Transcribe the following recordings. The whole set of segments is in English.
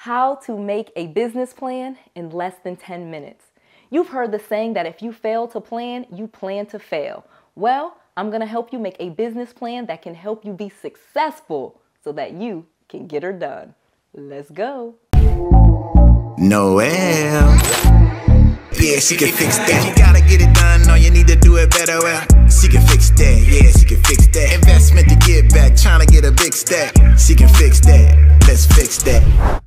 How to make a business plan in less than 10 minutes. You've heard the saying that if you fail to plan, you plan to fail. Well, I'm going to help you make a business plan that can help you be successful so that you can get her done. Let's go. Noel. Yeah, she can fix that. You gotta get it done, or you need to do it better. Well, she can fix that. Yeah, she can fix that. Investment to get back, trying to get a big stack. She can fix that. Let's fix that.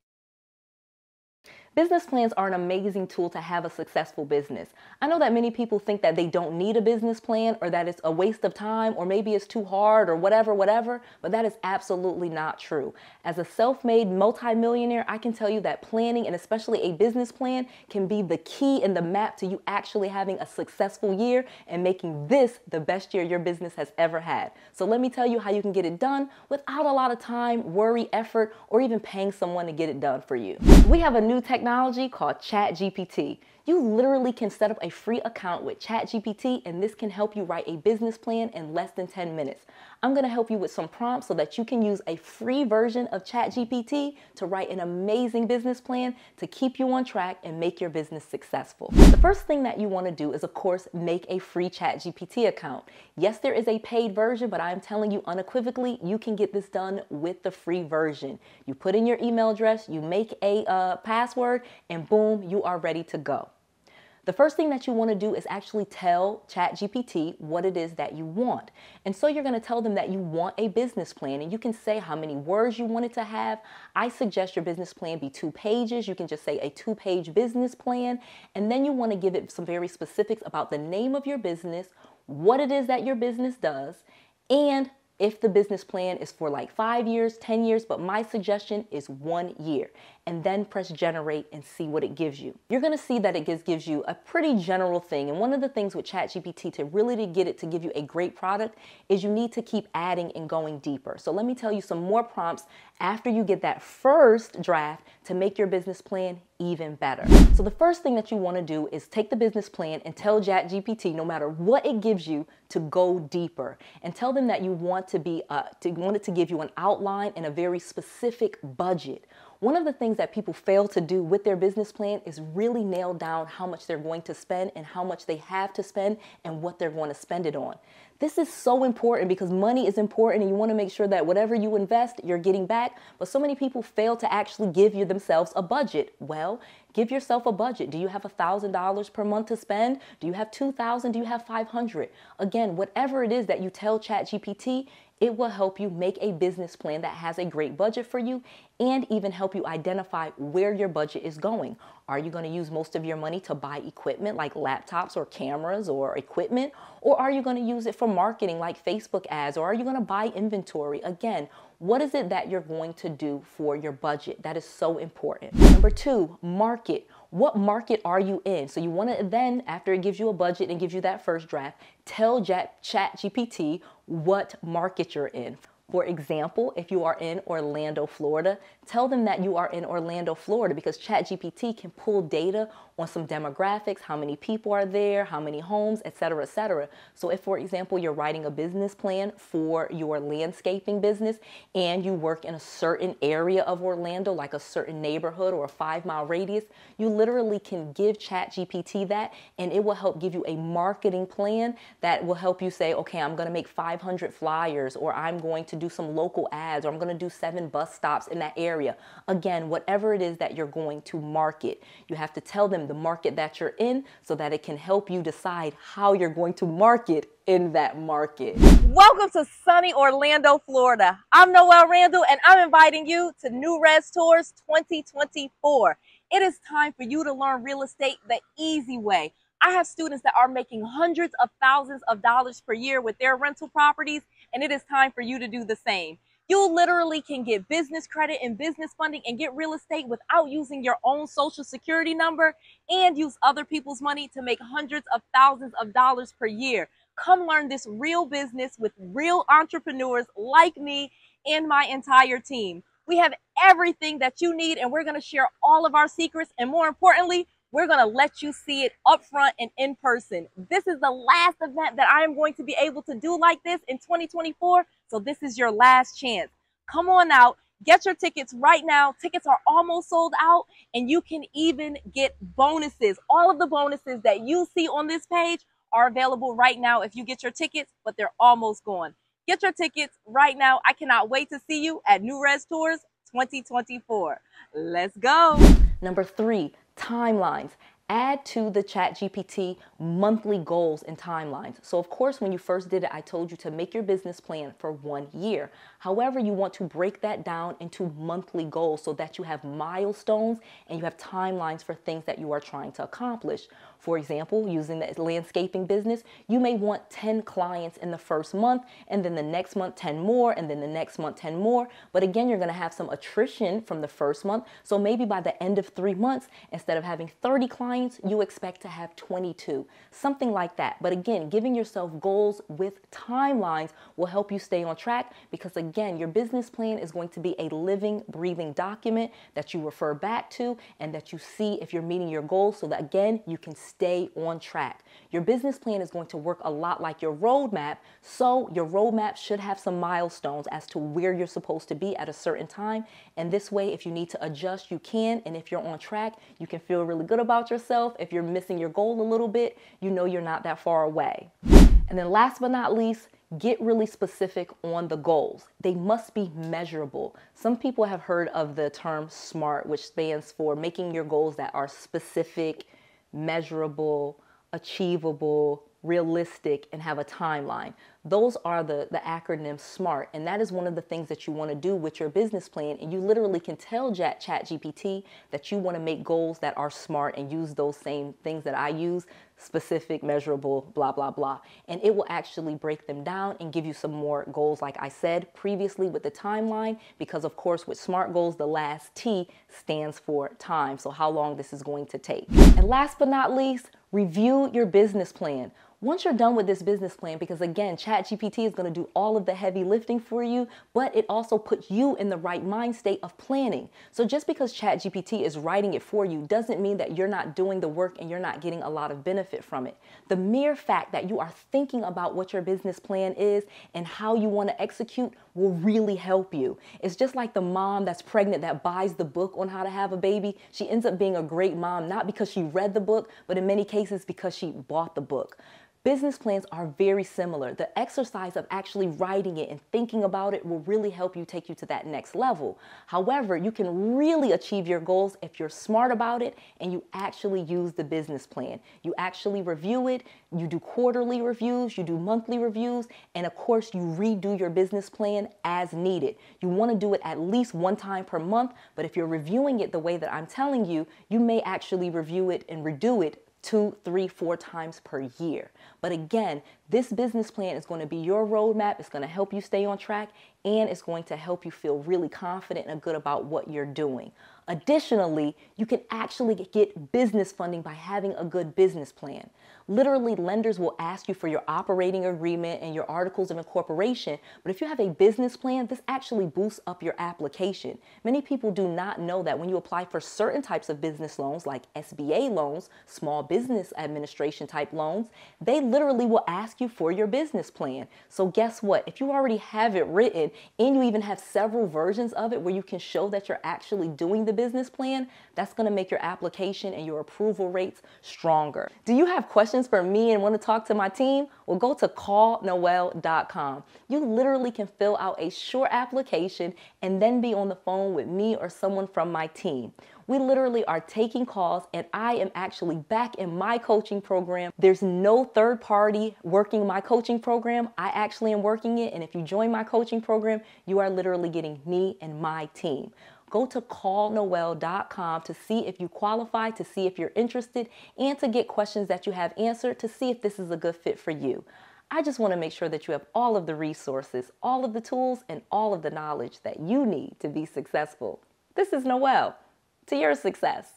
Business plans are an amazing tool to have a successful business. I know that many people think that they don't need a business plan or that it's a waste of time or maybe it's too hard or whatever, but that is absolutely not true. As a self-made multimillionaire, I can tell you that planning and especially a business plan can be the key and the map to you actually having a successful year and making this the best year your business has ever had. So let me tell you how you can get it done without a lot of time, worry, effort, or even paying someone to get it done for you. We have a new technology called ChatGPT. You literally can set up a free account with ChatGPT, and this can help you write a business plan in less than 10 minutes. I'm going to help you with some prompts so that you can use a free version of ChatGPT to write an amazing business plan to keep you on track and make your business successful. The first thing that you want to do is, of course, make a free ChatGPT account. Yes, there is a paid version, but I'm telling you unequivocally, you can get this done with the free version. You put in your email address, you make a password, and boom, you are ready to go. The first thing that you want to do is actually tell ChatGPT what it is that you want. And so you're going to tell them that you want a business plan, and you can say how many words you want it to have. I suggest your business plan be 2 pages. You can just say a 2-page business plan. And then you want to give it some very specifics about the name of your business, what it is that your business does, and if the business plan is for like 5 years, 10 years, but my suggestion is 1 year. And then press generate and see what it gives you. You're going to see that it gives you a pretty general thing. And one of the things with ChatGPT to get it to give you a great product is you need to keep adding and going deeper. So let me tell you some more prompts after you get that first draft to make your business plan even better. So the first thing that you want to do is take the business plan and tell ChatGPT, no matter what it gives you, to go deeper, and tell them that you want it to give you an outline and a very specific budget. One of the things that people fail to do with their business plan is really nail down how much they're going to spend and how much they have to spend and what they're going to spend it on. This is so important because money is important and you want to make sure that whatever you invest, you're getting back. But so many people fail to actually give themselves a budget. Well, give yourself a budget. Do you have $1,000 per month to spend? Do you have $2,000? Do you have $500? Again, whatever it is that you tell ChatGPT, it will help you make a business plan that has a great budget for you and even help you identify where your budget is going. Are you going to use most of your money to buy equipment like laptops or cameras or equipment? Or are you going to use it for marketing like Facebook ads? Or are you going to buy inventory? Again, what is it that you're going to do for your budget? That is so important. Number 2, market. What market are you in? So you want to then, after it gives you a budget and gives you that first draft, tell ChatGPT what market you're in. For example, if you are in Orlando, Florida, tell them that you are in Orlando, Florida, because ChatGPT can pull data on some demographics, how many people are there, how many homes, etc., etc. So if, for example, you're writing a business plan for your landscaping business and you work in a certain area of Orlando, like a certain neighborhood or a 5-mile radius, you literally can give ChatGPT that and it will help give you a marketing plan that will help you say, okay, I'm going to make 500 flyers, or I'm going to do some local ads, or I'm going to do 7 bus stops in that area. Again, whatever it is that you're going to market, you have to tell them the market that you're in so that it can help you decide how you're going to market in that market. Welcome to sunny Orlando, Florida. I'm Noel Randall and I'm inviting you to New Res Tours 2024. It is time for you to learn real estate the easy way. I have students that are making hundreds of thousands of dollars per year with their rental properties, and it is time for you to do the same. You literally can get business credit and business funding and get real estate without using your own social security number and use other people's money to make hundreds of thousands of dollars per year. Come learn this real business with real entrepreneurs like me and my entire team. We have everything that you need, and we're going to share all of our secrets, and more importantly, we're going to let you see it up front and in person. This is the last event that I am going to be able to do like this in 2024, so this is your last chance. Come on out, Get your tickets right now. Tickets are almost sold out, and you can even get bonuses. All of the bonuses that you see on this page are available right now if you get your tickets, but they're almost gone. Get your tickets right now. I cannot wait to see you at New Res Tours 2024. Let's go. Number 3, timelines. Add to the ChatGPT monthly goals and timelines. So of course, when you first did it, I told you to make your business plan for 1 year. However, you want to break that down into monthly goals so that you have milestones and you have timelines for things that you are trying to accomplish. For example, using the landscaping business, you may want 10 clients in the first month, and then the next month 10 more, and then the next month 10 more. But again, you're going to have some attrition from the first month. So maybe by the end of 3 months, instead of having 30 clients, you expect to have 22, something like that. But again, giving yourself goals with timelines will help you stay on track, because again, your business plan is going to be a living, breathing document that you refer back to and that you see if you're meeting your goals, so that again, you can stay on track. Your business plan is going to work a lot like your roadmap, so your roadmap should have some milestones as to where you're supposed to be at a certain time. And this way, if you need to adjust, you can. And if you're on track, you can feel really good about yourself. If you're missing your goal a little bit, you know you're not that far away. And then last but not least, get really specific on the goals. They must be measurable. Some people have heard of the term SMART, which stands for making your goals that are specific, measurable, achievable, realistic, and have a timeline. Those are the acronym SMART, and that is one of the things that you want to do with your business plan. And you literally can tell ChatGPT that you want to make goals that are SMART and use those same things that I use: specific, measurable, blah, blah, blah. And it will actually break them down and give you some more goals, like I said previously with the timeline, because of course with SMART goals, the last T stands for time. So how long this is going to take. And last but not least, review your business plan. Once you're done with this business plan, because again, ChatGPT is going to do all of the heavy lifting for you, but it also puts you in the right mind state of planning. So just because ChatGPT is writing it for you doesn't mean that you're not doing the work and you're not getting a lot of benefit from it. The mere fact that you are thinking about what your business plan is and how you want to execute will really help you. It's just like the mom that's pregnant that buys the book on how to have a baby. She ends up being a great mom, not because she read the book, but in many cases because she bought the book. Business plans are very similar. The exercise of actually writing it and thinking about it will really help you take you to that next level. However, you can really achieve your goals if you're smart about it and you actually use the business plan. You actually review it, you do quarterly reviews, you do monthly reviews, and of course you redo your business plan as needed. You want to do it at least 1 time per month, but if you're reviewing it the way that I'm telling you, you may actually review it and redo it 2, 3, 4 times per year. But again, this business plan is going to be your roadmap. It's going to help you stay on track, and it's going to help you feel really confident and good about what you're doing. Additionally, you can actually get business funding by having a good business plan. Literally, lenders will ask you for your operating agreement and your articles of incorporation, but if you have a business plan, this actually boosts up your application. Many people do not know that when you apply for certain types of business loans, like SBA loans, Small Business Administration type loans, they literally will ask you for your business plan. So guess what? If you already have it written and you even have several versions of it where you can show that you're actually doing the business plan, that's going to make your application and your approval rates stronger. Do you have questions for me and want to talk to my team? Well, go to callnoel.com. You literally can fill out a short application and then be on the phone with me or someone from my team. We literally are taking calls, and I am actually back in my coaching program. There's no third party working my coaching program. I actually am working it, and if you join my coaching program, you are literally getting me and my team. Go to callnoel.com to see if you qualify, to see if you're interested, and to get questions that you have answered to see if this is a good fit for you. I just want to make sure that you have all of the resources, all of the tools, and all of the knowledge that you need to be successful. This is Noelle. To your success.